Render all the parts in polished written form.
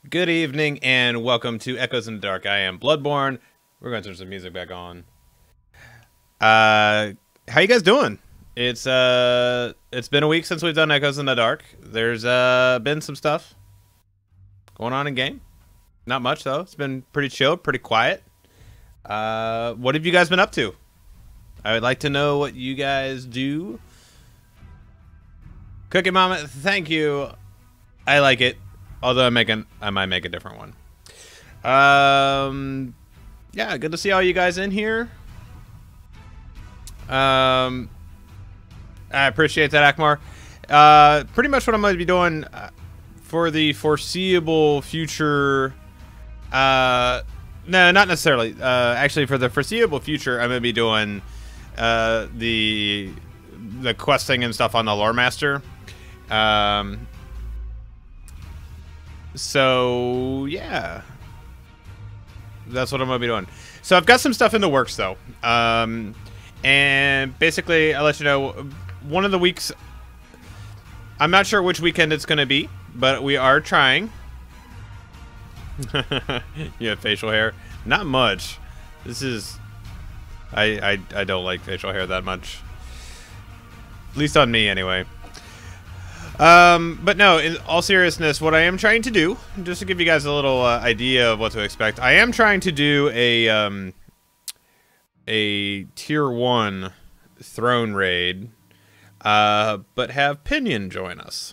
Good evening and welcome to Echoes in the Dark. I am Bloodborn. We're going to turn some music back on. How you guys doing? It's been a week since we've done Echoes in the Dark. There's been some stuff going on in game. Not much though. It's been pretty chill, pretty quiet. What have you guys been up to? I would like to know what you guys do. Cookie Mama, thank you. I like it. Although I might make a different one. Yeah, good to see all you guys in here. I appreciate that, Akmar. Pretty much what I'm going to be doing for the foreseeable future. No, not necessarily. Actually, for the foreseeable future, I'm going to be doing the questing and stuff on the Lore Master. So yeah, that's what I'm gonna be doing. So I've got some stuff in the works though, and basically I'll let you know one of the weeks. I'm not sure which weekend it's gonna be, but we are trying. You have facial hair? Not much. This is I don't like facial hair that much, at least on me anyway. But no, in all seriousness, what I am trying to do, just to give you guys a little idea of what to expect, I am trying to do a tier 1 throne raid, but have Pinion join us.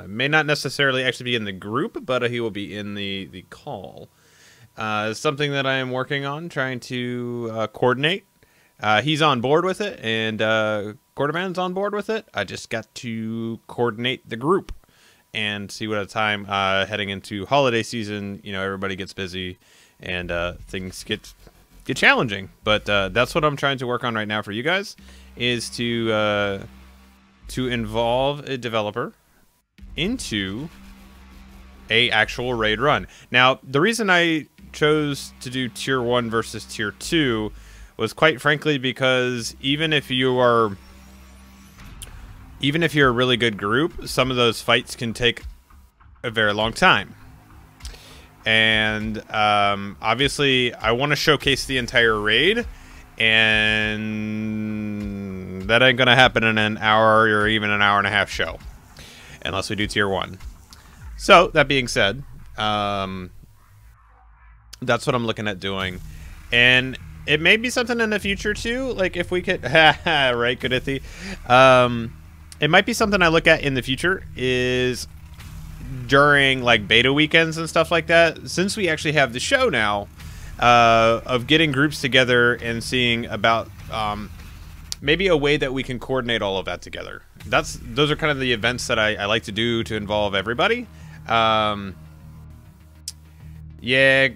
May not necessarily actually be in the group, but he will be in the call. Something that I am working on, trying to coordinate. He's on board with it, and Quarterman's on board with it. I just got to coordinate the group and see what at a time. Heading into holiday season, you know, everybody gets busy and things get challenging. But that's what I'm trying to work on right now for you guys, is to involve a developer into a actual raid run. Now, the reason I chose to do tier 1 versus tier 2 was quite frankly because even if you're a really good group, some of those fights can take a very long time. And obviously I want to showcase the entire raid, and that ain't gonna happen in an hour or even an hour and a half show unless we do tier 1. So that being said, that's what I'm looking at doing. And it may be something in the future too, like if we could right, Goodithy. It might be something I look at in the future, is during like beta weekends and stuff like that, since we actually have the show now, of getting groups together and seeing about maybe a way that we can coordinate all of that together. Those are kind of the events that I like to do to involve everybody. Yeah,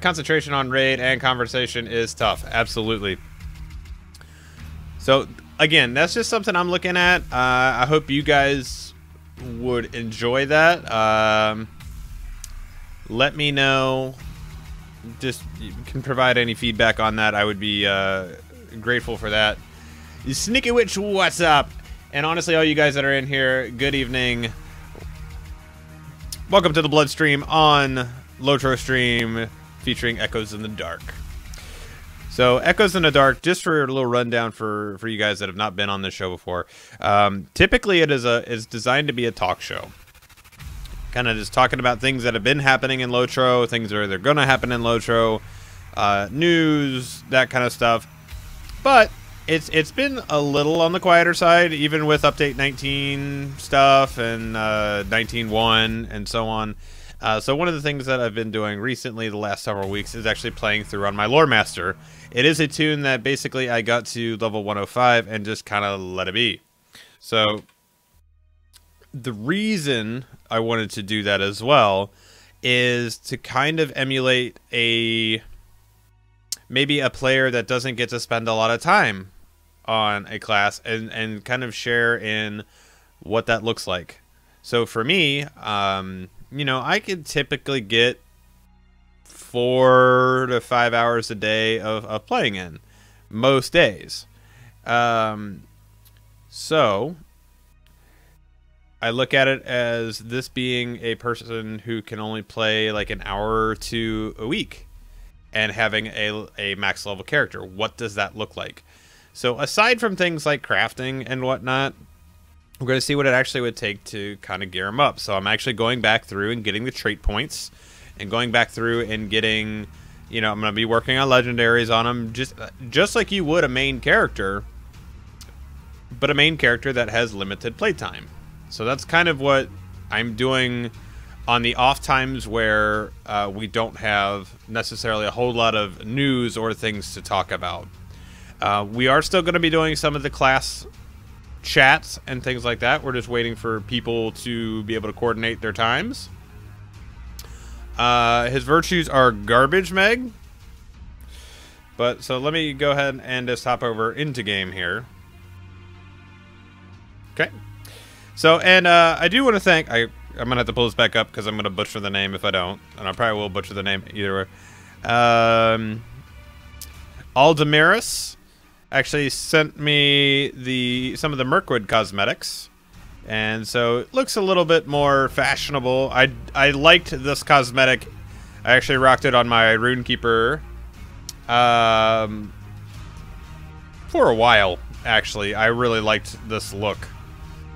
concentration on raid and conversation is tough. Absolutely. So again, that's just something I'm looking at. I hope you guys would enjoy that. Let me know. Just, you can provide any feedback on that. I would be grateful for that. Sneaky Witch, what's up? And honestly, all you guys that are in here, good evening. Welcome to the Blood stream on LOTRO stream featuring Echoes in the Dark. So Echoes in the Dark, just for a little rundown for you guys that have not been on this show before. Typically it is designed to be a talk show. Kind of just talking about things that have been happening in LOTRO, things that are going to happen in LOTRO, news, that kind of stuff. But it's been a little on the quieter side, even with update 19 stuff and 19.1 and so on. So one of the things that I've been doing recently, the last several weeks, is actually playing through on my Lore Master. It is a tune that basically I got to level 105 and just kind of let it be. So the reason I wanted to do that as well is to kind of emulate maybe a player that doesn't get to spend a lot of time on a class, and kind of share in what that looks like. So for me, you know, I could typically get 4 to 5 hours a day of playing in most days. So I look at it as this being a person who can only play like an hour or two a week and having a max level character. What does that look like? So aside from things like crafting and whatnot, we're going to see what it actually would take to kind of gear them up. So I'm actually going back through and getting the trait points and going back through and getting, you know, I'm going to be working on legendaries on them just like you would a main character, but a main character that has limited playtime. So that's kind of what I'm doing on the off times where we don't have necessarily a whole lot of news or things to talk about. We are still going to be doing some of the class chats and things like that. We're just waiting for people to be able to coordinate their times. His virtues are garbage, Meg. But so let me go ahead and just hop over into game here. Okay. So, and I do want to thank... I'm going to have to pull this back up because I'm going to butcher the name if I don't. And I probably will butcher the name either way. Aldemiris actually sent me some of the Mirkwood cosmetics. And so it looks a little bit more fashionable. I liked this cosmetic. I actually rocked it on my Runekeeper for a while, actually. I really liked this look.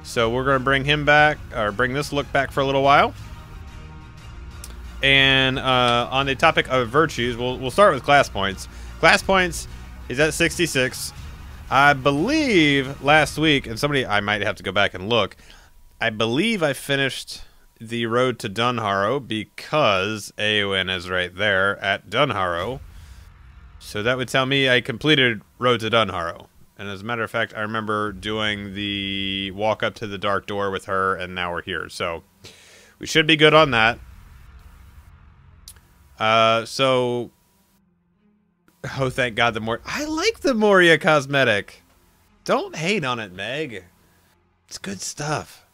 So we're going to bring him back, or bring this look back for a little while. And on the topic of virtues, we'll start with class points. Class points is at 66. I believe last week, and I might have to go back and look, I believe I finished the road to Dunharrow because Eowyn is right there at Dunharrow. So that would tell me I completed Road to Dunharrow. And as a matter of fact, I remember doing the walk up to the Dark Door with her, and now we're here. So we should be good on that. Oh, thank God, I like the Moria cosmetic. Don't hate on it, Meg. It's good stuff.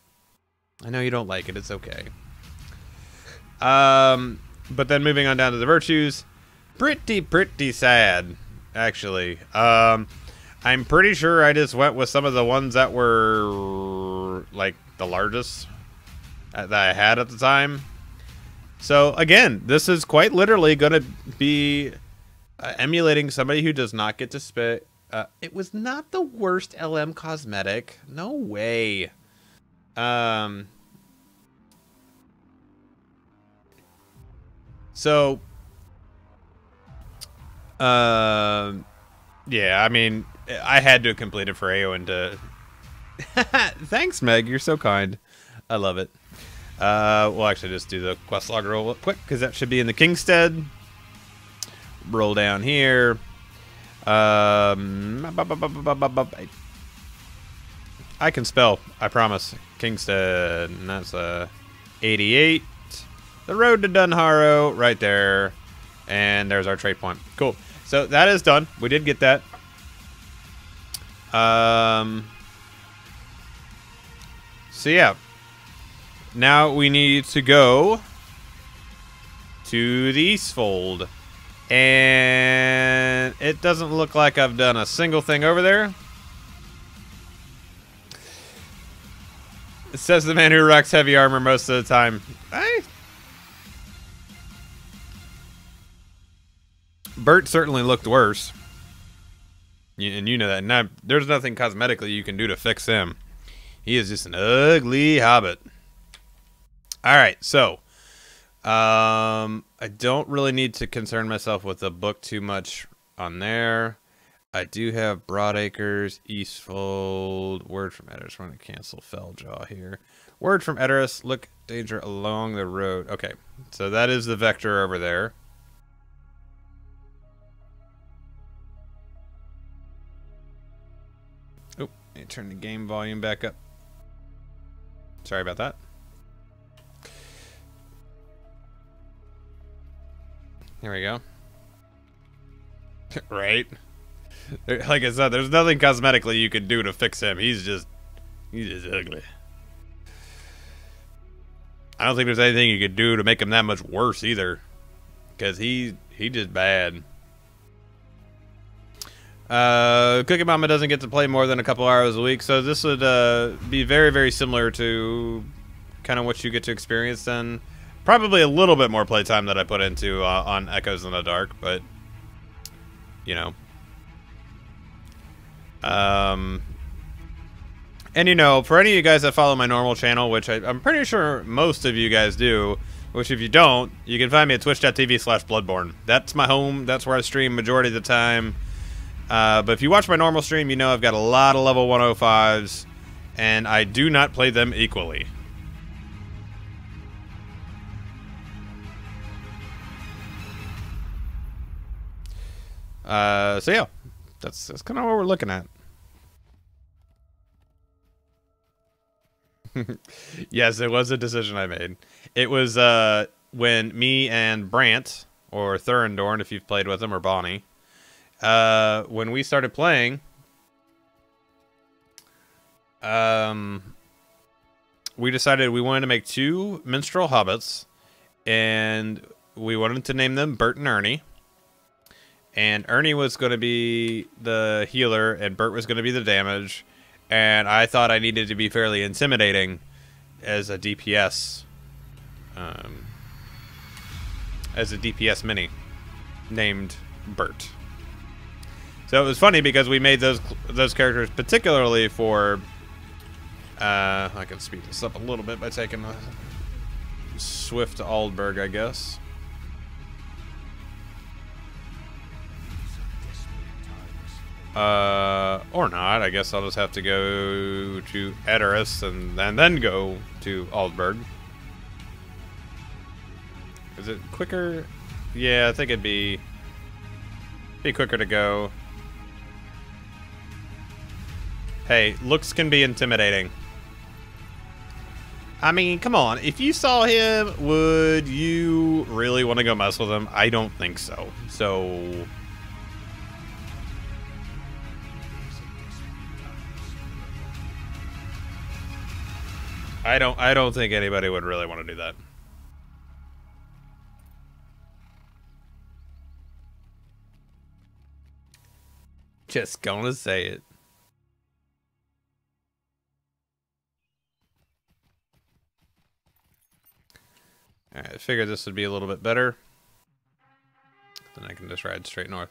I know you don't like it. It's okay. But then moving on down to the virtues. Pretty sad, actually. I'm pretty sure I just went with some of the ones that were, like, the largest that I had at the time. So, again, this is quite literally going to be emulating somebody who does not get to spit. It was not the worst LM cosmetic. No way. Yeah, I mean, I had to complete it for Eowyn to... Thanks, Meg. You're so kind. I love it. We'll actually just do the quest log real quick, because that should be in the Kingstead. Roll down here. I can spell, I promise. Kingstead, and that's 88. The road to Dunharrow, right there. And there's our trade point. Cool. So that is done. We did get that. So yeah. Now we need to go to the Eastfold. And it doesn't look like I've done a single thing over there. It says the man who rocks heavy armor most of the time. Bert certainly looked worse. And you know that. Now, there's nothing cosmetically you can do to fix him. He is just an ugly hobbit. Alright, so. I don't really need to concern myself with the book too much on there. I do have Broadacres, Eastfold, word from Edoras. We're going to cancel Felljaw here. Word from Edoras, look danger along the road. Okay, so that is the vector over there. Oh, let me turn the game volume back up. Sorry about that. Here we go. Right? Like I said, there's nothing cosmetically you can do to fix him. He's just ugly. I don't think there's anything you could do to make him that much worse either. Because he just bad. Cookie Mama doesn't get to play more than a couple hours a week, so this would be very, very similar to kind of what you get to experience then. Probably a little bit more playtime that I put into on Echoes in the Dark, but, you know. And, you know, for any of you guys that follow my normal channel, which I'm pretty sure most of you guys do, which if you don't, you can find me at twitch.tv/Bludborn. That's my home. That's where I stream majority of the time. But if you watch my normal stream, you know I've got a lot of level 105s, and I do not play them equally. So yeah, that's kind of what we're looking at. Yes, it was a decision I made. It was when me and Brant, or Thurendorn if you've played with him, or Bonnie, when we started playing, we decided we wanted to make 2 minstrel hobbits, and we wanted to name them Bert and Ernie. And Ernie was going to be the healer, and Bert was going to be the damage. And I thought I needed to be fairly intimidating as a DPS, mini named Bert. So it was funny because we made those characters particularly for. I can speed this up a little bit by taking a swift to Aldberg, I guess. Or not. I guess I'll just have to go to Edoras and then go to Aldberg. Is it quicker? Yeah, I think it'd be quicker to go. Hey, looks can be intimidating. I mean, come on. If you saw him, would you really want to go mess with him? I don't think so. So I don't think anybody would really want to do that. Just gonna say it. Alright, I figured this would be a little bit better. Then I can just ride straight north.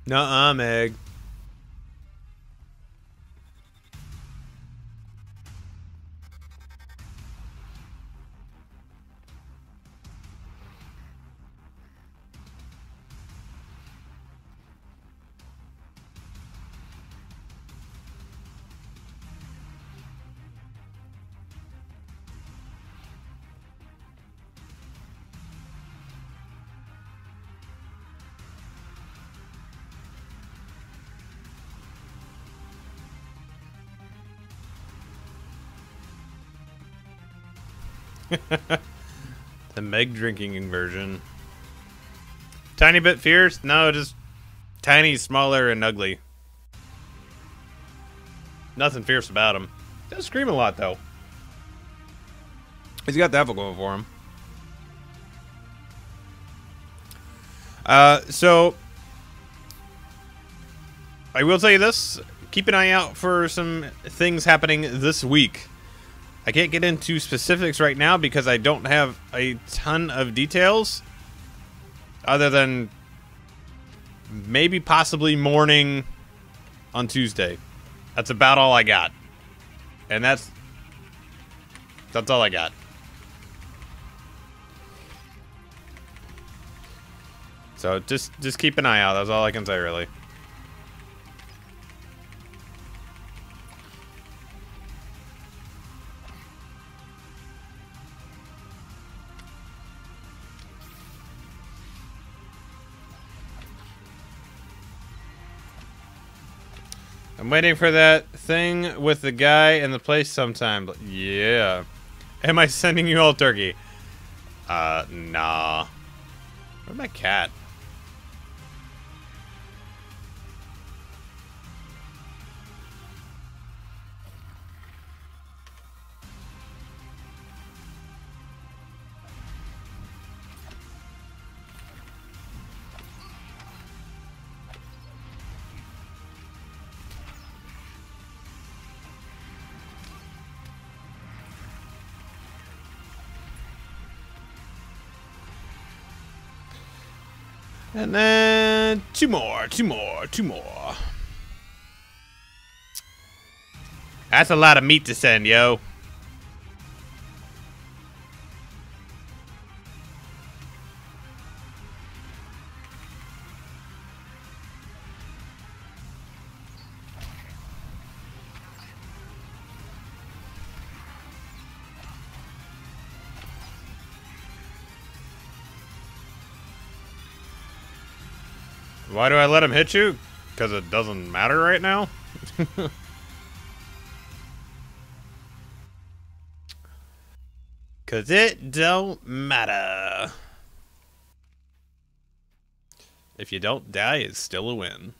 Nuh-uh, Meg. The Meg drinking version. Tiny bit fierce? No, just tiny, smaller, and ugly. Nothing fierce about him. Does scream a lot, though. He's got that going for him. So I will tell you this. Keep an eye out for some things happening this week. I can't get into specifics right now because I don't have a ton of details. Other than maybe possibly morning on Tuesday. That's about all I got. And that's all I got. So just keep an eye out. That's all I can say, really. I'm waiting for that thing with the guy in the place sometime. Yeah. Am I sending you all turkey? Nah. Where's my cat? And then two more. That's a lot of meat to send, yo. Why do I let him hit you? Because it doesn't matter right now? Because it don't matter. If you don't die, it's still a win.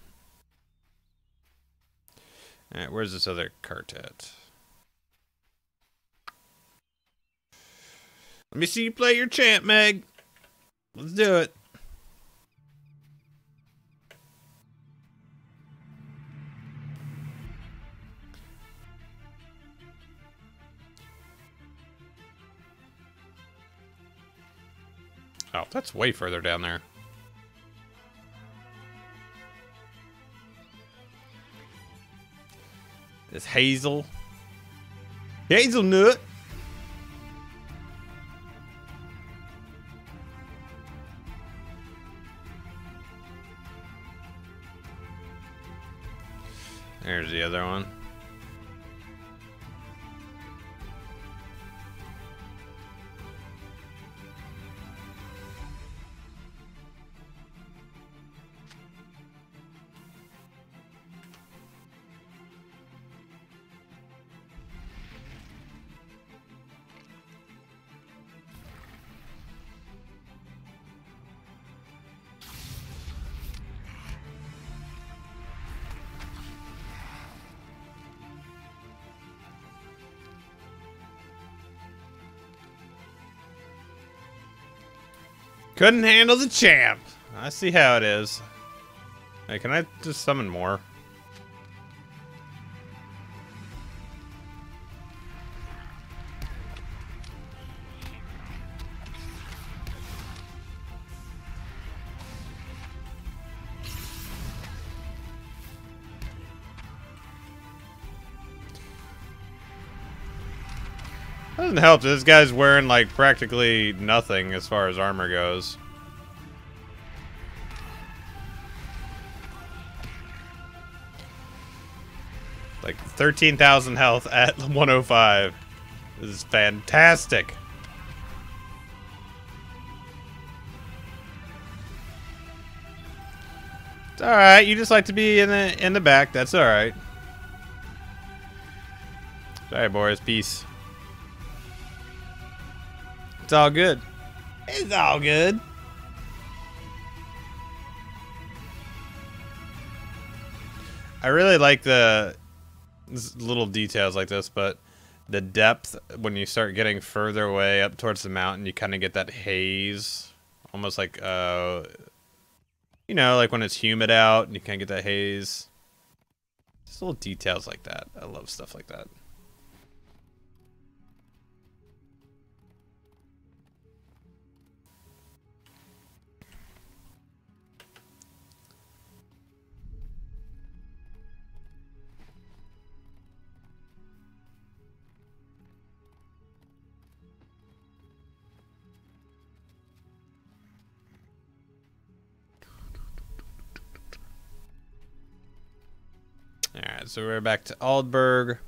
Alright, where's this other cart at? Let me see you play your chant, Meg. Let's do it. Oh, that's way further down there. This hazel. Hazelnut. There's the other one. Couldn't handle the champ. I see how it is. Hey, can I just summon more? Doesn't help that this guy's wearing like practically nothing as far as armor goes. Like 13,000 health at 105. This is fantastic. It's all right. You just like to be in the back. That's all right. Sorry, Boris. Peace. It's all good. It's all good. I really like the little details like this, but the depth, when you start getting further away up towards the mountain, you kind of get that haze. Almost like, you know, like when it's humid out and you kind of get that haze. Just little details like that. I love stuff like that. Alright, so we're back to Aldberg.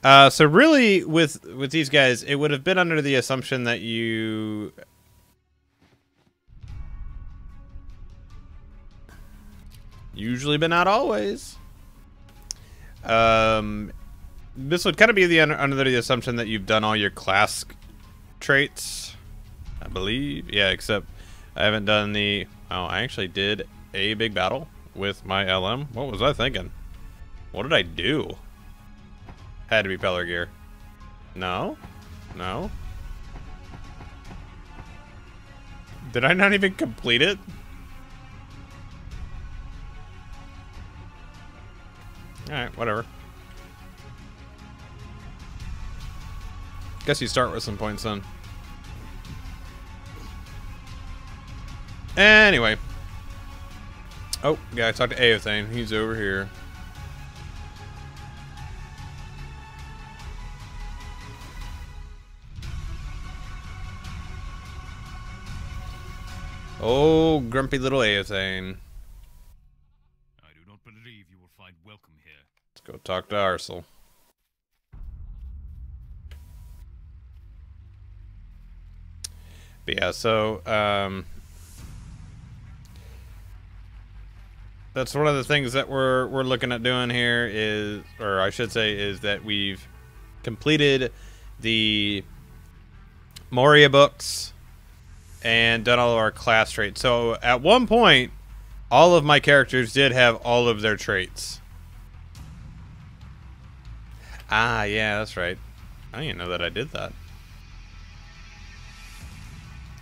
So really, with these guys, it would have been under the assumption that you... Usually, but not always. This would kind of be under the assumption that you've done all your class traits, I believe. Yeah, except I haven't done the... Oh, I actually did a big battle with my LM. What was I thinking? What did I do? Had to be Pelor Gear. No? No? Did I not even complete it? Alright, whatever. Guess you start with some points then. Anyway. Oh, gotta talk to Aothane. He's over here. Oh, grumpy little Aothane. I do not believe you will find welcome here. Let's go talk to Arsel. But yeah, so, that's one of the things that we're looking at doing here is, or I should say, is that we've completed the Moria books and done all of our class traits. So at one point, all of my characters did have all of their traits. Ah, yeah, that's right. I didn't know that I did that.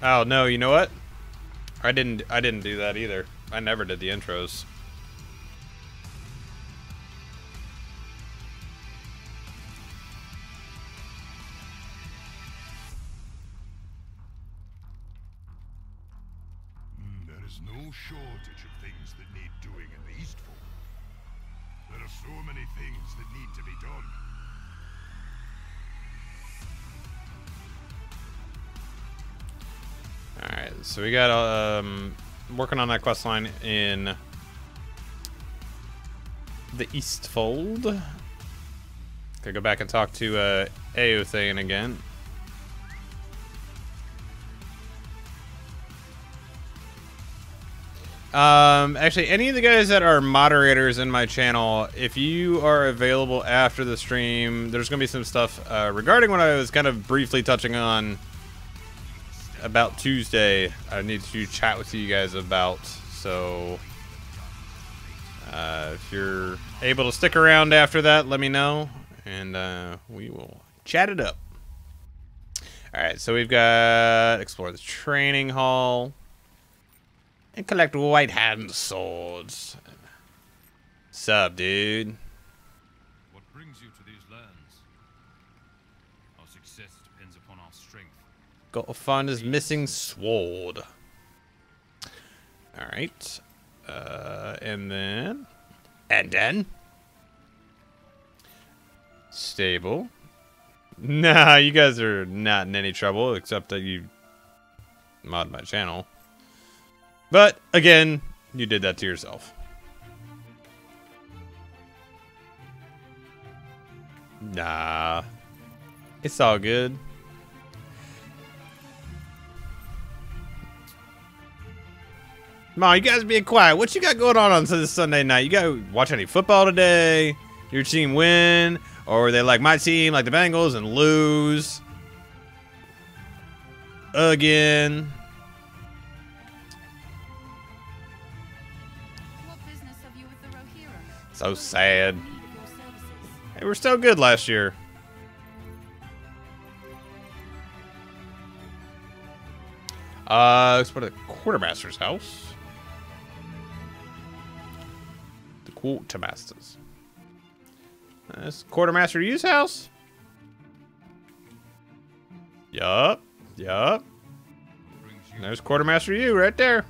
Oh no, you know what? I didn't do that either. I never did the intros. There is no shortage of things that need doing in the Eastfall. There are so many things that need to be done. Alright, so we got working on that quest line in the Eastfold. Gotta go back and talk to Aothane again. Actually, any of the guys that are moderators in my channel, if you are available after the stream, there's gonna be some stuff regarding what I was kind of briefly touching on about Tuesday. I need to chat with you guys about. So if you're able to stick around after that, let me know, and we will chat it up. Alright, so we've got explore the training hall and collect white hand swords. Sup, dude? What brings you to these lands? Our success depends upon our strength. Gotta find his missing sword. Alright. And then stable. Nah, you guys are not in any trouble, except that you mod my channel. But, again, you did that to yourself. Nah. It's all good. Come on, you guys being quiet. What you got going on this Sunday night? You got watch any football today? Your team win? Or are they like my team, like the Bengals, and lose? Again. What business have you with the Rohirrim? So sad. Need of your services. They were so good last year. Let's go to the quartermaster's house. The quartermaster's. That's quartermaster U's house. Yup. What brings you There's quartermaster U right there.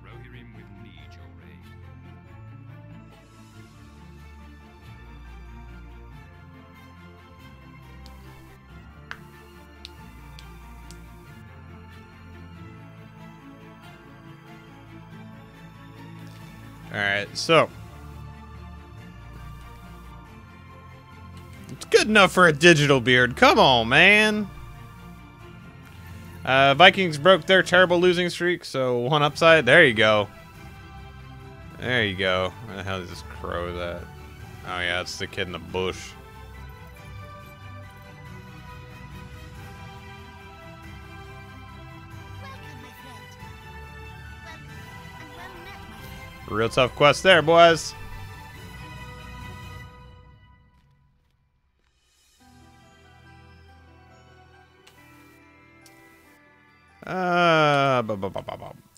Rohirrim will need your aid. Alright, so. It's good enough for a digital beard. Come on, man. Vikings broke their terrible losing streak, so one upside. There you go. There you go. Where the hell is this crow that? Oh, yeah, it's the kid in the bush. Welcome, my friend. Welcome, and well met, my friend. Real tough quest there, boys.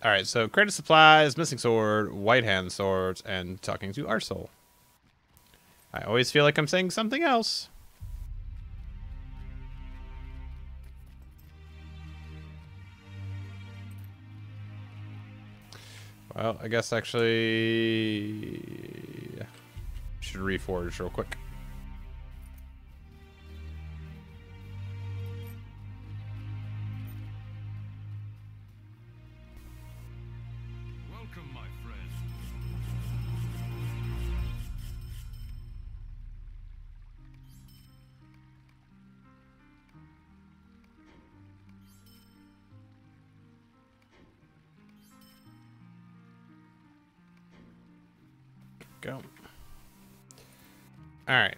Alright, so credit supplies, missing sword, white hand swords, and talking to Arsel. I always feel like I'm saying something else. Well, I guess actually should reforge real quick. Welcome, my friend. Go. Alright.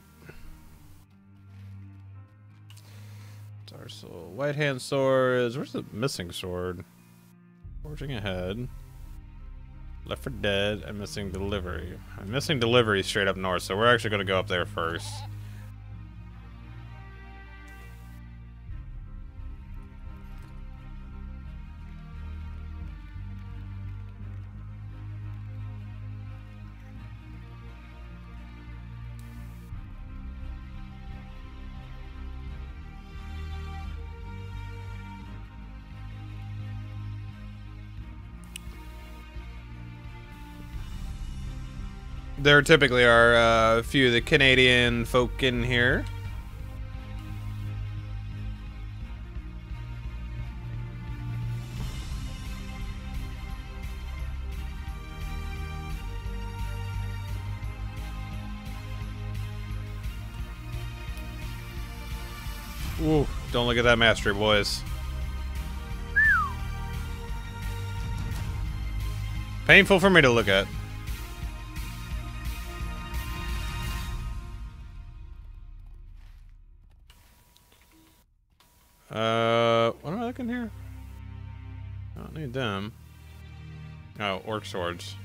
Tarsal. White hand swords. Where's the missing sword? Forging ahead. Left 4 Dead. I'm missing delivery. I'm missing delivery straight up north, so we're actually going to go up there first. There typically are a few of the Canadian folk in here. Ooh, don't look at that mastery, boys. Painful for me to look at. What am I looking here? I don't need them. Oh, orc swords.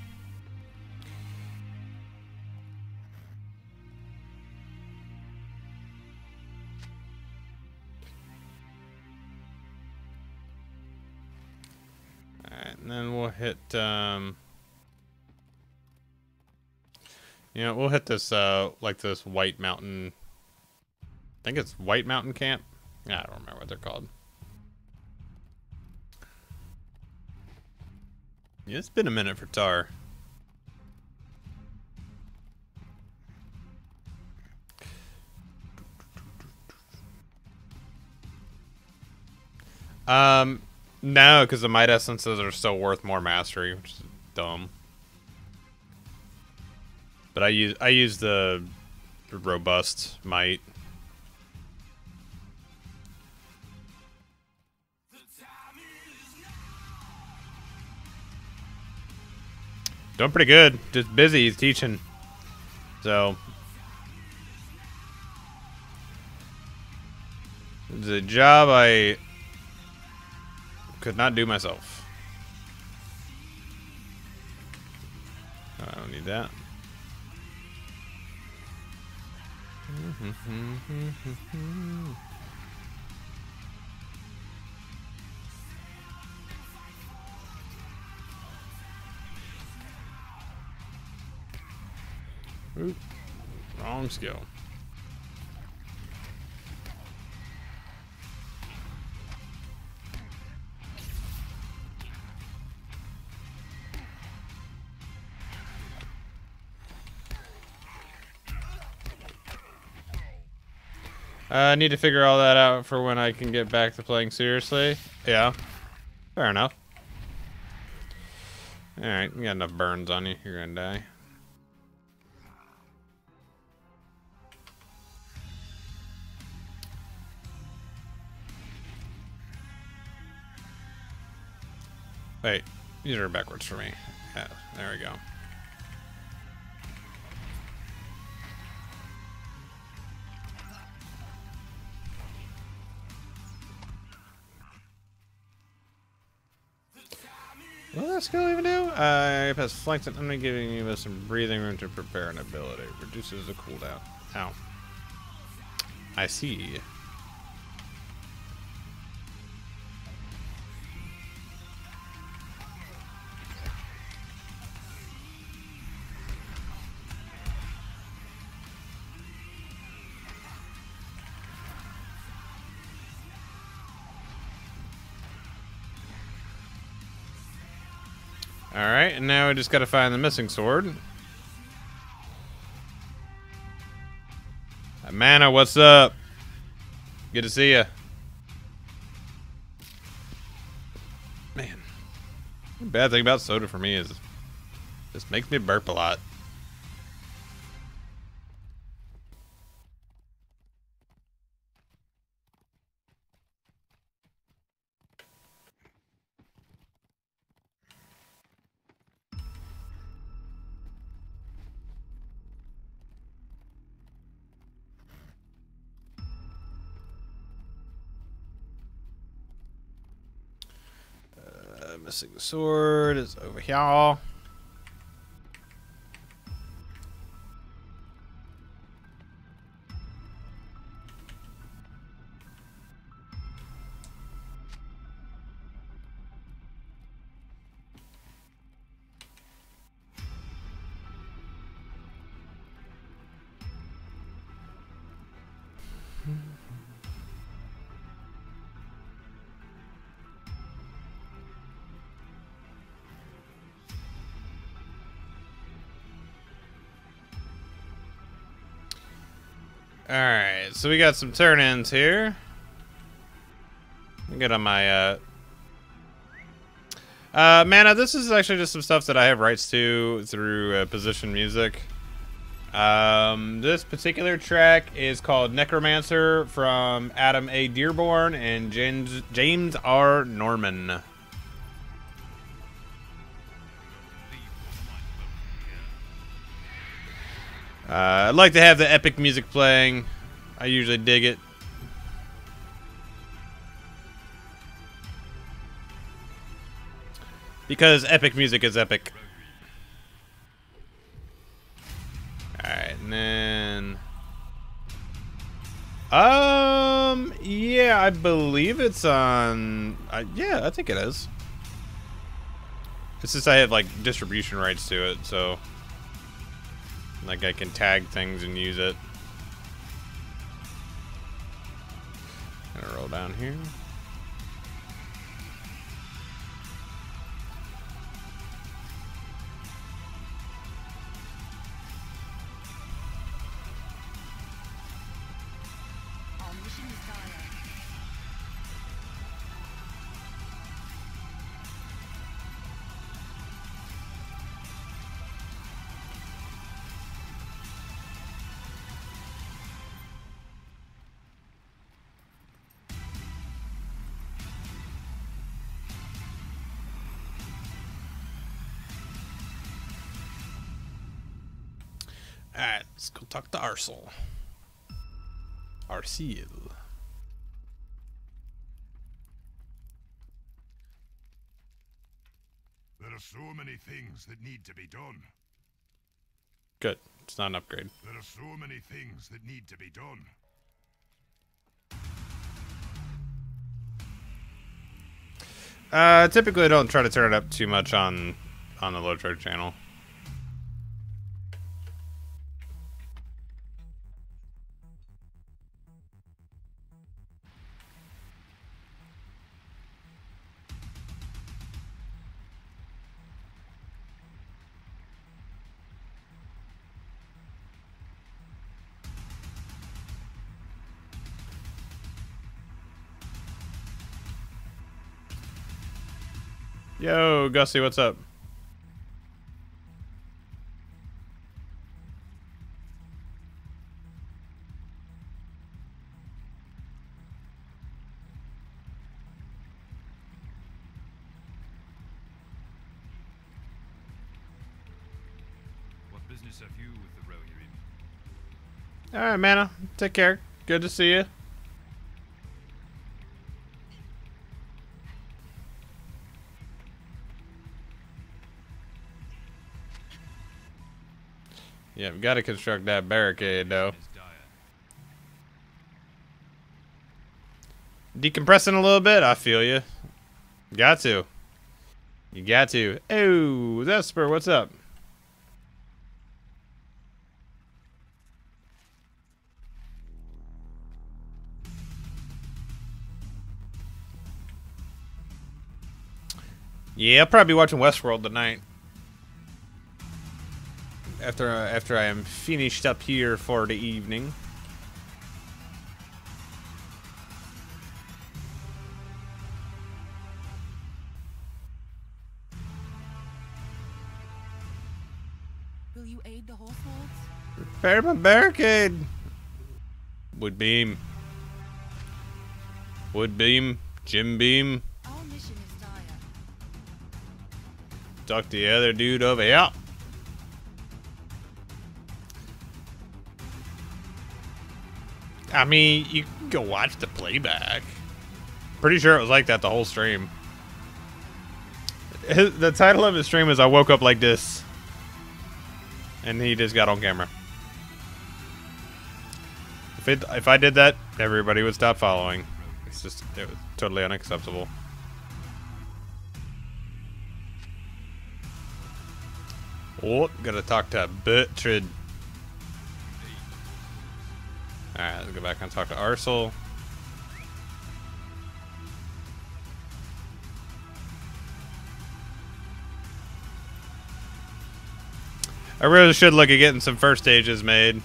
Alright, and then we'll hit, you know, we'll hit this, like this White Mountain, I think it's White Mountain Camp? Yeah, I don't remember what they're called. Yeah, it's been a minute for Tar. No, because the might essences are still worth more mastery, which is dumb. But I use the robust might. Doing pretty good. Just busy. He's teaching. So it's a job I could not do myself. I don't need that. Ooh, wrong skill. I need to figure all that out for when I can get back to playing seriously. Yeah, fair enough. Alright, you got enough burns on you. You're gonna die. Wait, these are backwards for me. Yeah, there we go. What does that skill even do? I pass flanks and enemy, giving you some breathing room to prepare an ability. Reduces the cooldown. Ow. I see. Alright, and now we just gotta find the missing sword. Mana, what's up? Good to see ya. Man. The bad thing about soda for me is it just makes me burp a lot. Missing the sword is over here. Alright, so we got some turn-ins here. Get on my mana, this is actually just some stuff that I have rights to through Position Music. This particular track is called Necromancer from Adam A. Dearborn and James R. Norman. I'd like to have the epic music playing. I usually dig it. Because epic music is epic. Alright, and then... yeah, I believe it's on... yeah, I think it is. It's just I have, like, distribution rights to it, so... like, I can tag things and use it. Gonna roll down here. Our mission is dire. Alright, let's go talk to Arcel. Arcel. There are so many things that need to be done. Good. It's not an upgrade. There are so many things that need to be done. Typically I don't try to turn it up too much on the LOTRO channel. Yo, Gussie, what's up? What business have you with the row you're in? Alright, Mana. Take care. Good to see you. Yeah, we gotta construct that barricade, though. Is dire. Decompressing a little bit? I feel you. Got to. You got to. Oh, Vesper, what's up? Yeah, I'll probably be watching Westworld tonight. after I am finished up here for the evening. Will you aid the horse lords? Repair my barricade. Wood beam. Wood beam. Jim beam. Our mission is dire. Talk the other dude over here. I mean, you can go watch the playback. Pretty sure it was like that the whole stream. The title of his stream is "I Woke Up Like This," and he just got on camera. If I did that, everybody would stop following. It was totally unacceptable. Oh, gotta talk to Bertrand. Alright, let's go back and talk to Arsel. I really should look at getting some first stages made.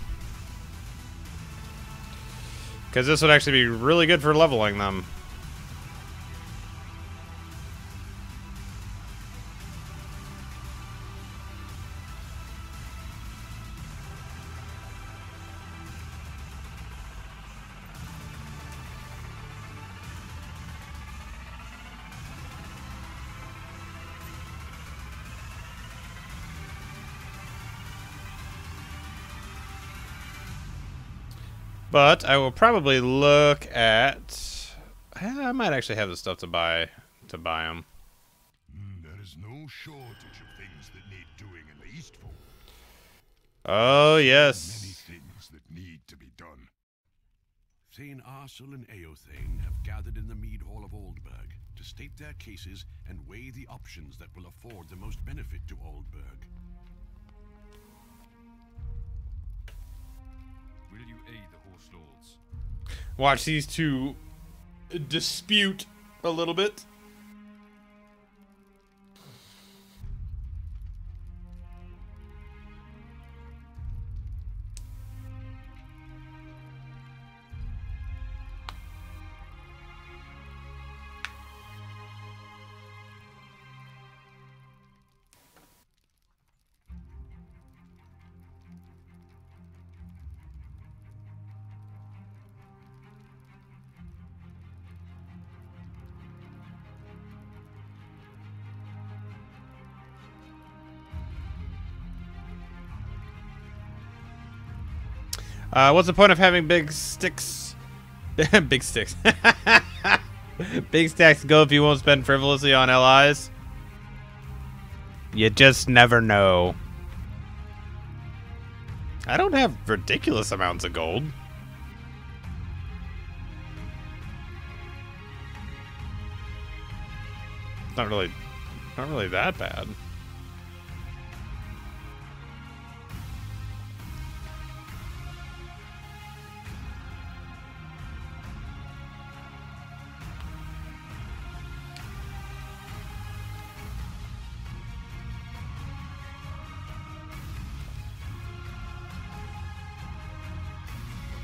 Because this would actually be really good for leveling them. But I will probably look at. I might actually have the stuff to buy them. There is no shortage of things that need doing in the Eastfall. Oh Many yes. things that need to be done. Thane Arsel and Eothane have gathered in the Mead Hall of Oldburg to state their cases and weigh the options that will afford the most benefit to Oldburg. Will you aid the horse lords? Watch these two dispute a little bit. What's the point of having big sticks? Big sticks. Big stacks go if you won't spend frivolously on allies. You just never know. I don't have ridiculous amounts of gold. Not really that bad.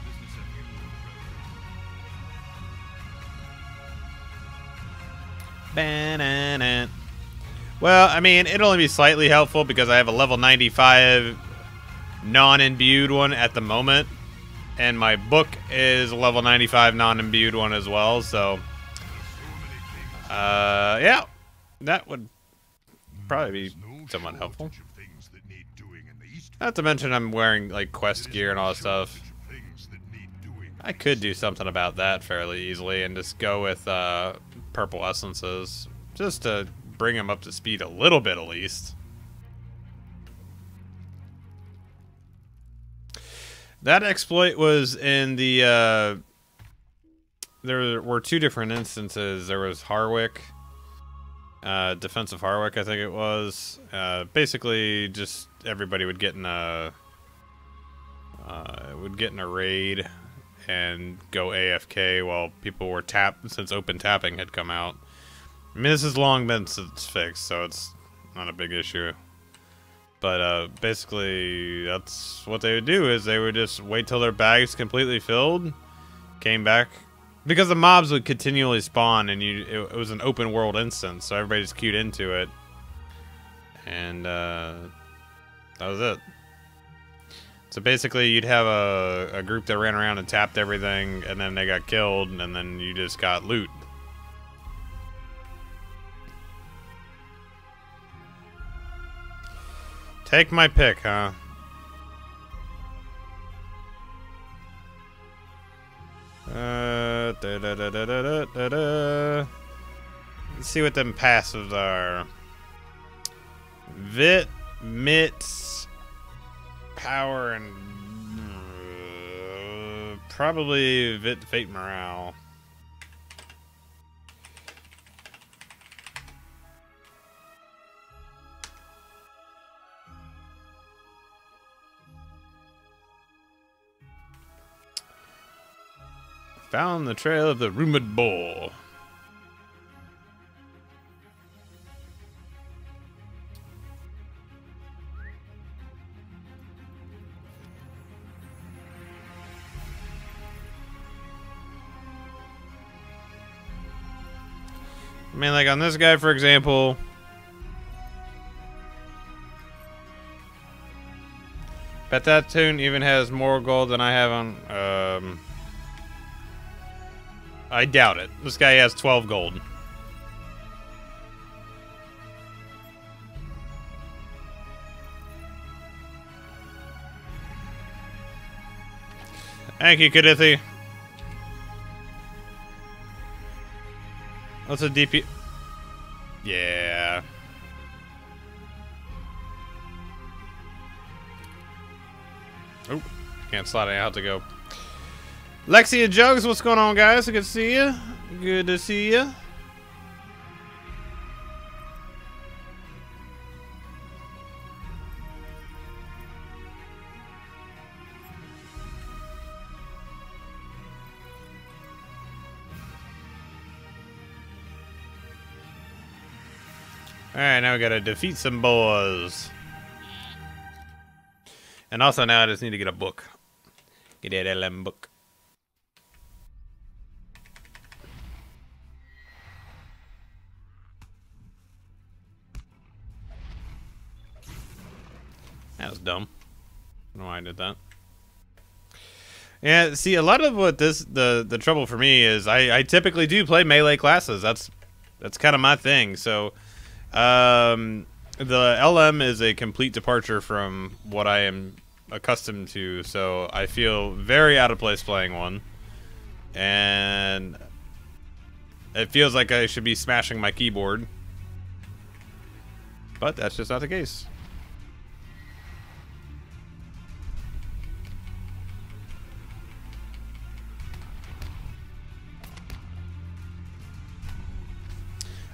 Business have you, Banana. Well, I mean, it'd only be slightly helpful because I have a level 95 non-imbued one at the moment. And my book is a level 95 non-imbued one as well, so... yeah. That would probably be somewhat helpful. Not to mention I'm wearing, like, quest gear and all that stuff. I could do something about that fairly easily and just go with, purple essences. Just to bring them up to speed a little bit at least. That exploit was in the, there were two different instances. There was Harwick, defensive Harwick, I think it was. Basically, just everybody would get in a, raid and go AFK while people were tapped, since open tapping had come out. I mean, this has long been since fixed, so it's not a big issue. But basically, that's what they would do, is they would just wait till their bags completely filled, came back. Because the mobs would continually spawn, and it was an open world instance, so everybody just queued into it. And that was it. So basically, you'd have a group that ran around and tapped everything, and then they got killed, and then you just got loot. Take my pick, huh? Let's see what them passives are. Vit, Mitts, Power, and probably Vit, Fate, Morale. Found the trail of the rumored boar. I mean, like on this guy, for example, bet that tune even has more gold than I have on, I doubt it. This guy has 12 gold. Thank you, Kadithi. What's a DP? Yeah. Oh, can't slide it out to go. Lexi and Jugs, what's going on, guys? Good to see you. Good to see you. Alright, now we gotta defeat some boys. And also now I just need to get a book. Get that LM book. That was dumb. I don't know why I did that. Yeah, see, a lot of what the trouble for me is I typically do play melee classes. That's kind of my thing. So the LM is a complete departure from what I am accustomed to. So I feel very out of place playing one, and it feels like I should be smashing my keyboard, but that's just not the case.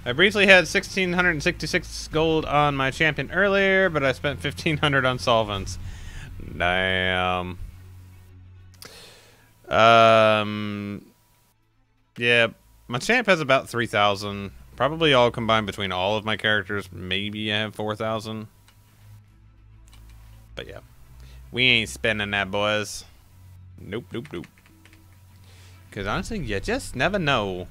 I briefly had 1,666 gold on my champion earlier, but I spent 1,500 on solvents. Damn. Yeah, my champ has about 3,000. Probably all combined between all of my characters. Maybe I have 4,000. But yeah, we ain't spending that, boys. Nope, nope, nope. Because honestly, you just never know.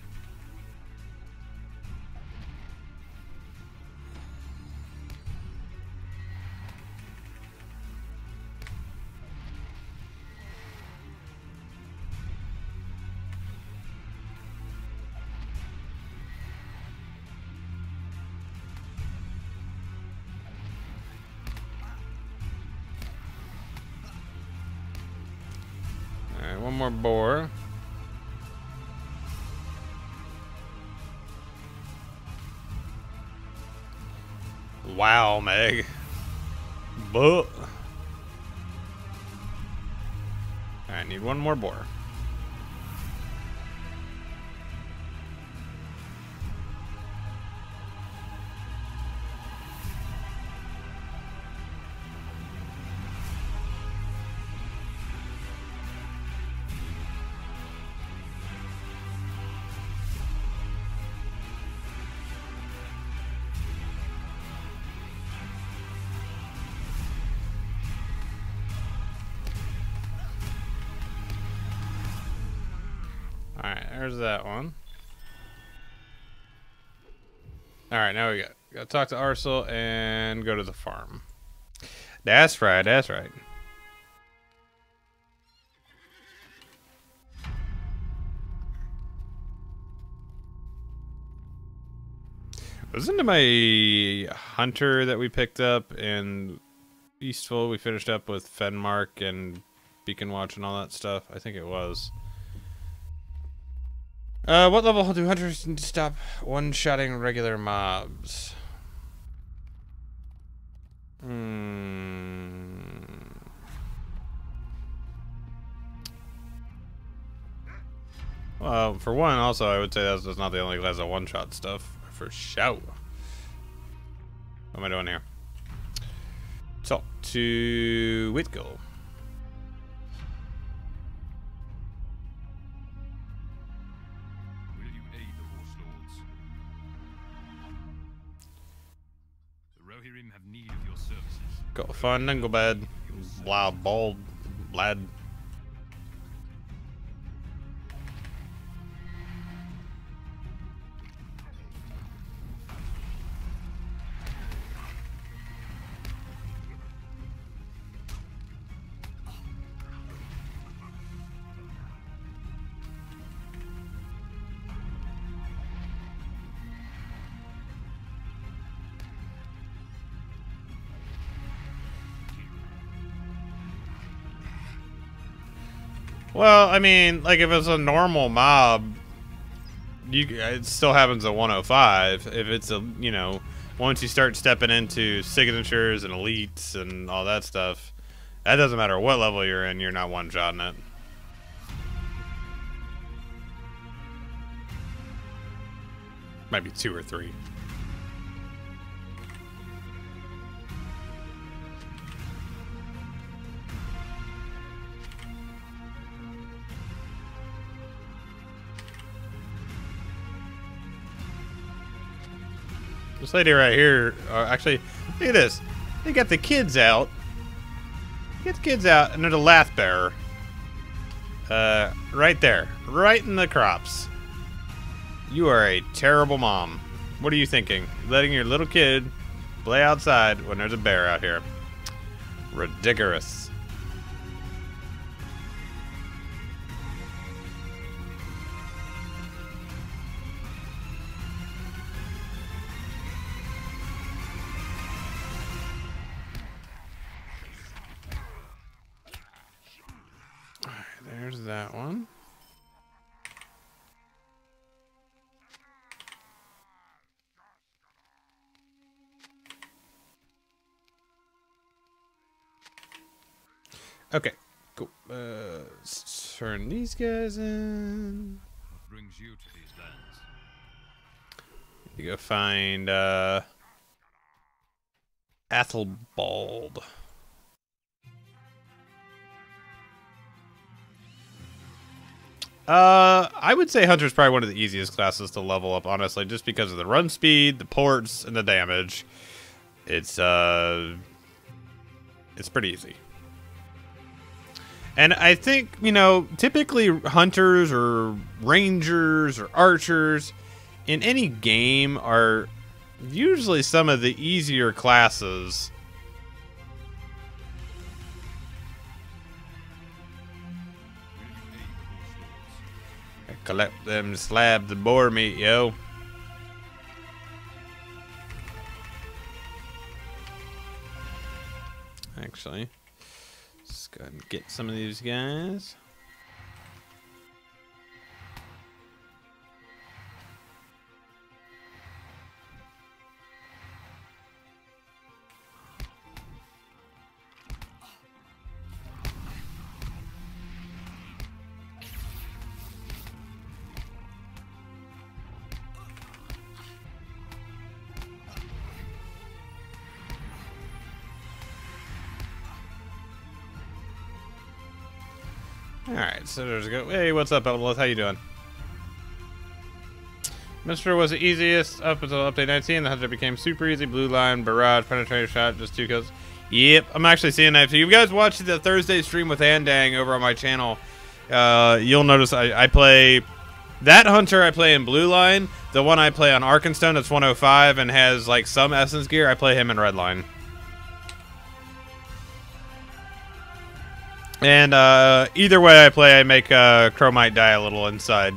One more boar. Wow, Meg. But I need one more boar. There's that one. Alright, now we gotta talk to Arcel and go to the farm. That's right, that's right. Wasn't it my hunter that we picked up in Eastful? We finished up with Fenmark and Beacon Watch and all that stuff. I think it was. What level do hunters need to stop one-shotting regular mobs? Well, for one, also, I would say that's not the only class of one-shot stuff. For show. What am I doing here? Talk to Whitgill. Will you aid the Horse Lords? The Rohirrim have need of your services. Go fun and go bad. Loud, bald, lad. Well, I mean, like if it's a normal mob, it still happens at 105. If it's a, you know, once you start stepping into signatures and elites and all that stuff, that doesn't matter what level you're in, you're not one-shotting it. Might be 2 or 3. This lady right here, actually, look at this. They got the kids out. Get the kids out, and there's a lath bearer. Right there. Right in the crops. You are a terrible mom. What are you thinking? Letting your little kid play outside when there's a bear out here. Ridiculous. There's that one. Okay, cool. Let's turn these guys in. What brings you to these lands? You go find Athelbald. I would say Hunter's probably one of the easiest classes to level up, honestly, just because of the run speed, the ports, and the damage. It's pretty easy. And I think, you know, typically hunters or rangers or archers in any game are usually some of the easier classes. Collect them slabs of boar meat, yo. Actually, let's go ahead and get some of these guys. Alright, so there's a go. Hey, what's up, Outlaws? How you doing? Mister was the easiest up until update 19. The Hunter became super easy. Blue line, barrage, penetrator shot, just 2 kills. Yep, I'm actually seeing that. If you guys watch the Thursday stream with Andang over on my channel, you'll notice I play That hunter I play in blue line. The one I play on Arkenstone, that's 105 and has like some essence gear. I play him in red line. And either way I play, I make Chromite die a little inside.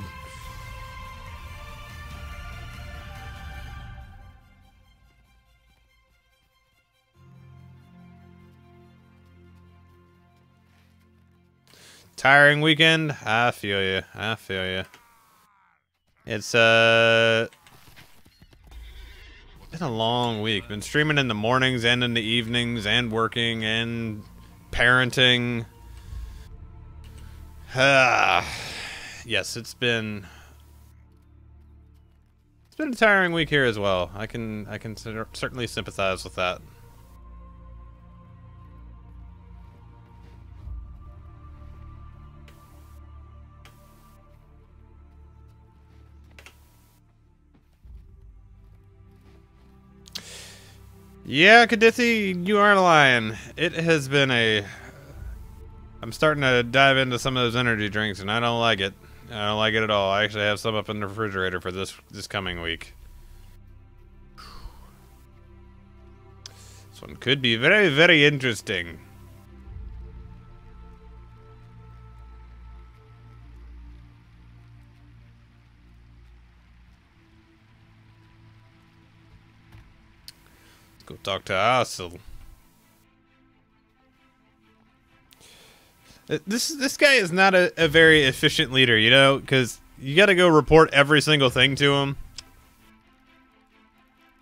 Tiring weekend? I feel you. I feel you. It's been a long week. Been streaming in the mornings and in the evenings and working and parenting. Yes, it's been a tiring week here as well. I can certainly sympathize with that. Yeah, Kadithi, you aren't lying. It has been I'm starting to dive into some of those energy drinks, and I don't like it. I don't like it at all. I actually have some up in the refrigerator for this coming week. This one could be very, very interesting. Let's go talk to Asil. This guy is not a very efficient leader, you know, because you got to go report every single thing to him.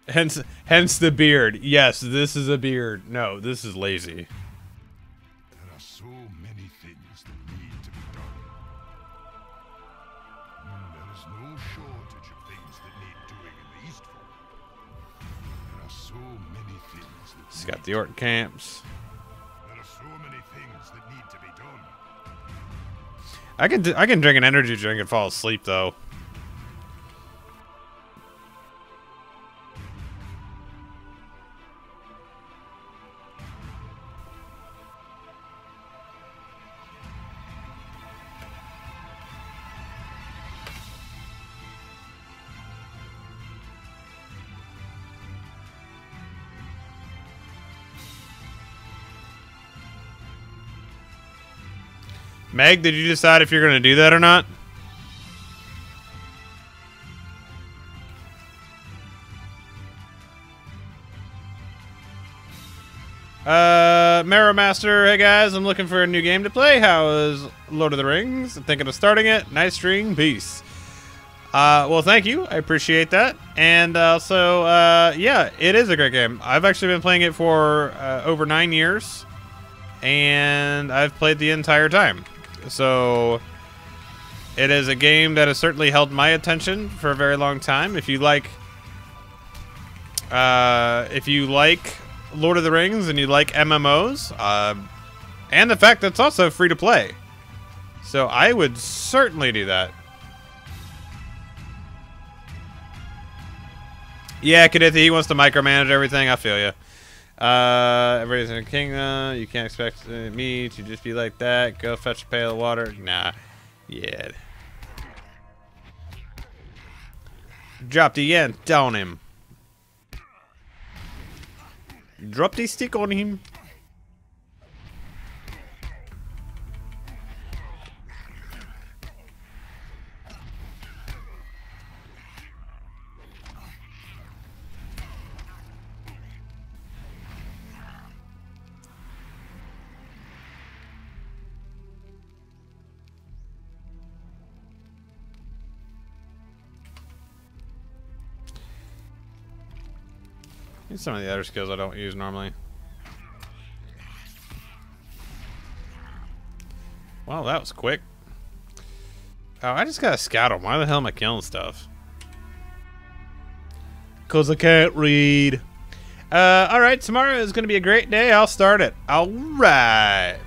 Hence the beard. Yes, this is a beard. No, this is lazy. There are so many things that need to be done. There is no shortage of things that need doing in the Eastfall. There are so many things that He's got the orc camps. There are so many things that need to be done. I can drink an energy drink and fall asleep though. Meg, did you decide if you're going to do that or not? Marrow Master, hey guys, I'm looking for a new game to play. How is Lord of the Rings? I'm thinking of starting it. Nice stream, peace. Well, thank you. I appreciate that. And also, yeah, it is a great game. I've actually been playing it for over 9 years, and I've played the entire time. So it is a game that has certainly held my attention for a very long time. If you like Lord of the Rings and you like MMOs, and the fact that it's also free to play, so I would certainly do that. Yeah, Kadithi, he wants to micromanage everything. I feel you. Everybody's in a kingdom. You can't expect me to just be like that. Go fetch a pail of water. Nah. Yeah. Drop the ant on him. Drop the stick on him. Some of the other skills I don't use normally. Wow, that was quick. Oh, I just gotta scout them. Why the hell am I killing stuff? Cause I can't read. Alright, tomorrow is gonna be a great day. I'll start it. Alright.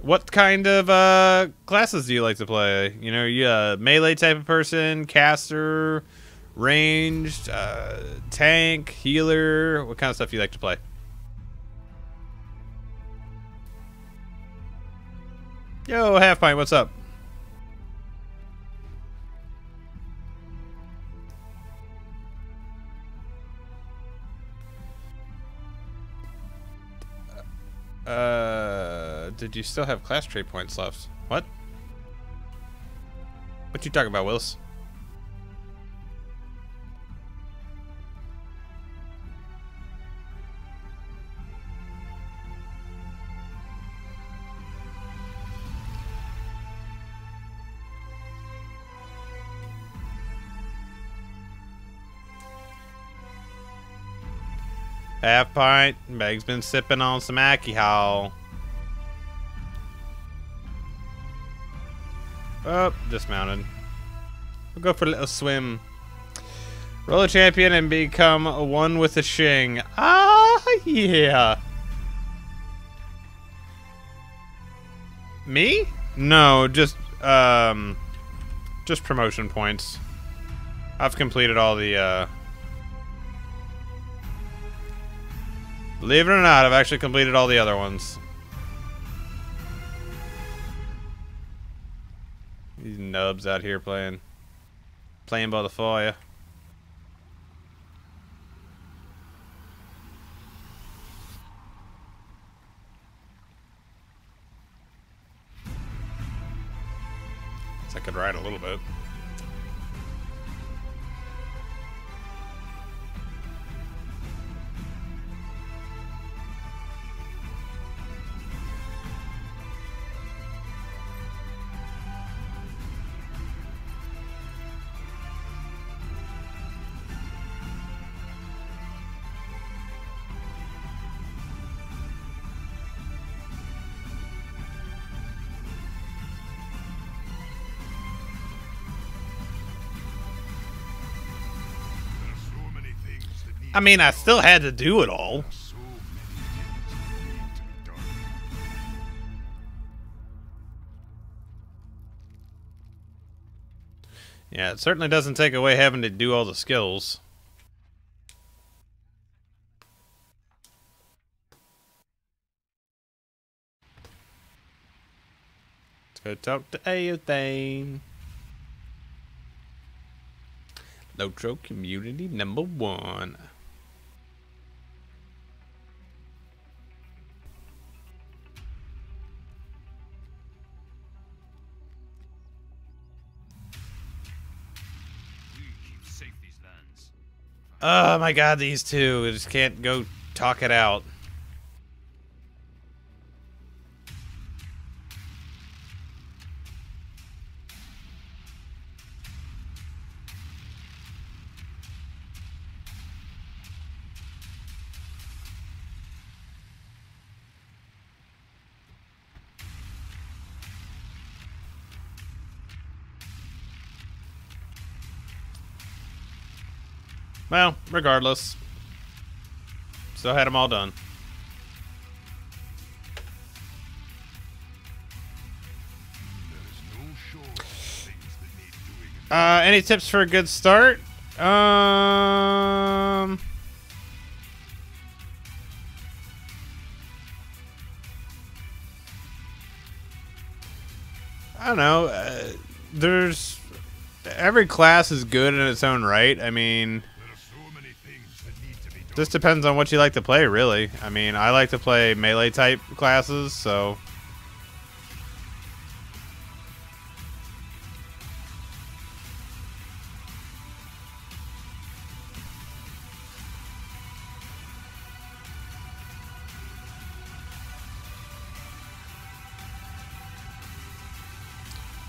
What kind of classes do you like to play? You know, are you a melee type of person, caster, ranged, tank, healer? What kind of stuff do you like to play? Yo, Half Pint, what's up? Did you still have class trait points left? What? What you talking about, Willis? Half pint. Meg's been sipping on some alcohol. Oh, dismounted. We'll go for a little swim. Roll a champion and become one with the Shing. Ah, yeah. Me? No, just promotion points. I've completed all the, believe it or not, I've actually completed all the other ones. These nubs out here playing by the fire. Guess I could ride a little bit. I mean, I still had to do it all. Yeah, it certainly doesn't take away having to do all the skills. Let's go talk to Aothane. LOTRO community #1. Oh my god, these two. I just can't go talk it out. Well, regardless. Still had them all done. Any tips for a good start? I don't know. There's every class is good in its own right. I mean, just depends on what you like to play, really. I mean, I like to play melee type classes, so.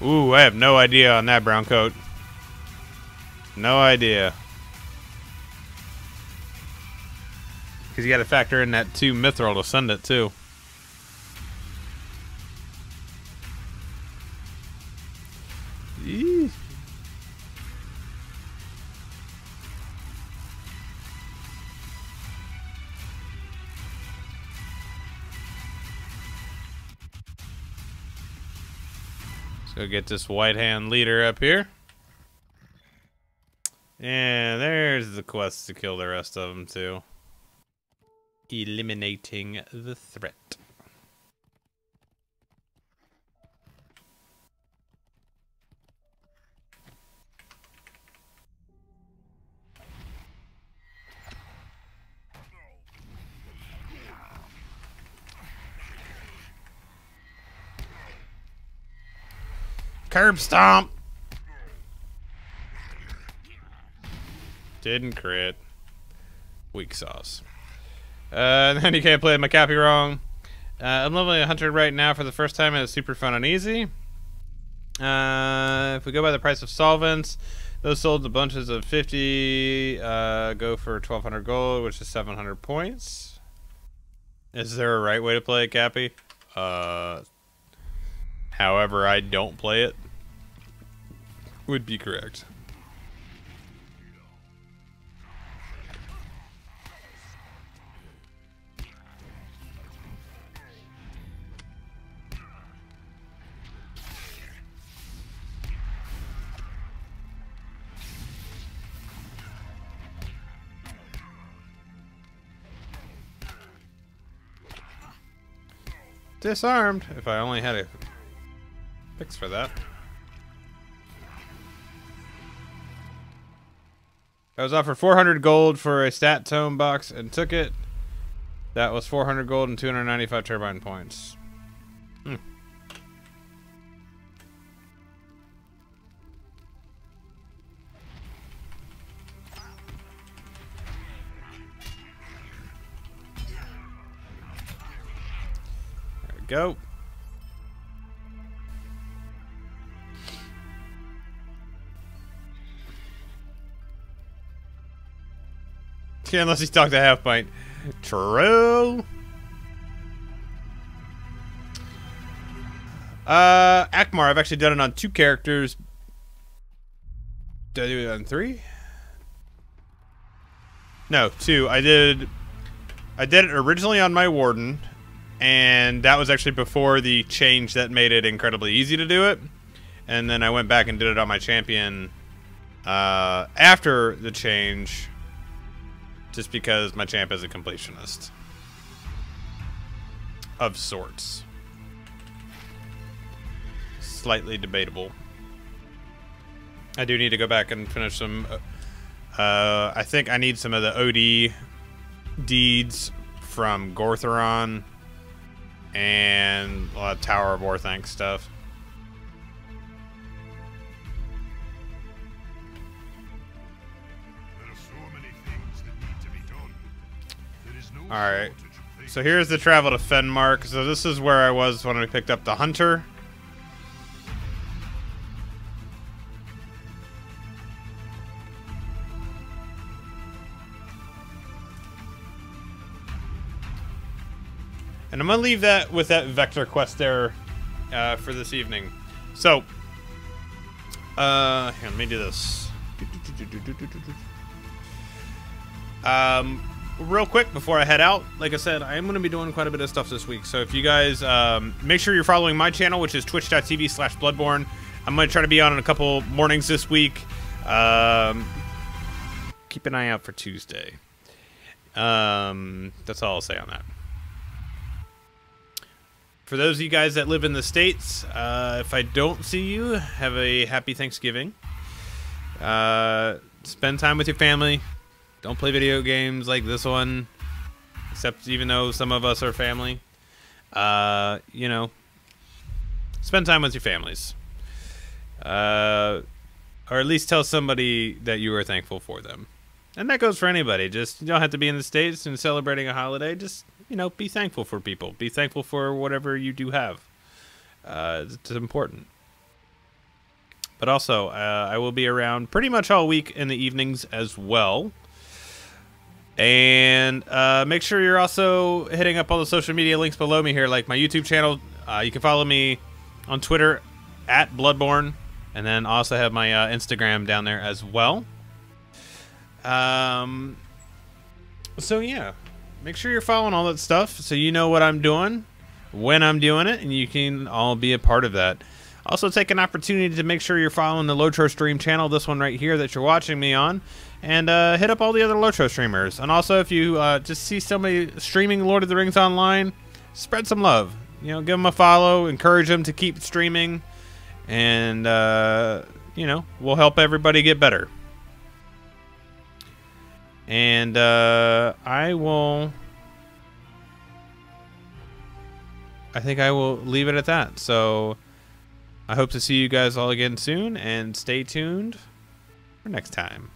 Ooh, I have no idea on that brown coat. No idea. Because you got to factor in that 2 mithril to send it, too. Eee. Let's go get this white hand leader up here. And there's the quest to kill the rest of them, too. Eliminating the threat. Curb stomp. Didn't crit. Weak sauce. Then you can't play my Cappy wrong. I'm leveling 100 right now for the first time, and it's super fun and easy. If we go by the price of solvents, those sold in bunches of 50 go for 1,200 gold, which is 700 points. Is there a right way to play it, Cappy? However I don't play it would be correct. Disarmed. If I only had a fix for that. I was offered 400 gold for a stat tome box and took it. That was 400 gold and 295 turbine points. Hmm. There we go. Yeah, unless he's talked to Half Pint. True. Akmar, I've actually done it on 2 characters. Did I do it on 3? No, 2. I did it originally on my Warden, and that was actually before the change that made it incredibly easy to do it. And then I went back and did it on my champion after the change, just because my champ is a completionist. Of sorts. Slightly debatable. I do need to go back and finish some... I think I need some of the OD deeds from Gortheron and a lot of Tower of Orthanc stuff. Alright, so here's the travel to Fenmark. So this is where I was when I picked up the Hunter. And I'm going to leave that with that Vector quest there for this evening. So, here, let me do this. Real quick before I head out, like I said, I am going to be doing quite a bit of stuff this week. So if you guys, make sure you're following my channel, which is twitch.tv/Bludborn. I'm going to try to be on in a couple mornings this week. Keep an eye out for Tuesday. That's all I'll say on that. For those of you guys that live in the States, if I don't see you, have a happy Thanksgiving. Spend time with your family. Don't play video games like this one, except even though some of us are family. You know, spend time with your families. Or at least tell somebody that you are thankful for them. And that goes for anybody. Just, you don't have to be in the States and celebrating a holiday. Just, you know, be thankful for people. Be thankful for whatever you do have. It's important. But also, I will be around pretty much all week in the evenings as well. And make sure you're also hitting up all the social media links below me here, like my YouTube channel. You can follow me on Twitter at Bludborn, and then also have my Instagram down there as well. So yeah, make sure you're following all that stuff so you know what I'm doing, when I'm doing it, and you can all be a part of that. Also, take an opportunity to make sure you're following the LOTRO stream channel, this one right here that you're watching me on, and hit up all the other LOTRO streamers. And also, if you just see somebody streaming Lord of the Rings online, spread some love. You know, give them a follow, encourage them to keep streaming, and you know, we'll help everybody get better. And I think I will leave it at that. So I hope to see you guys all again soon, and stay tuned for next time.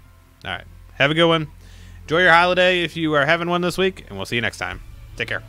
All right. Have a good one. Enjoy your holiday if you are having one this week, and we'll see you next time. Take care.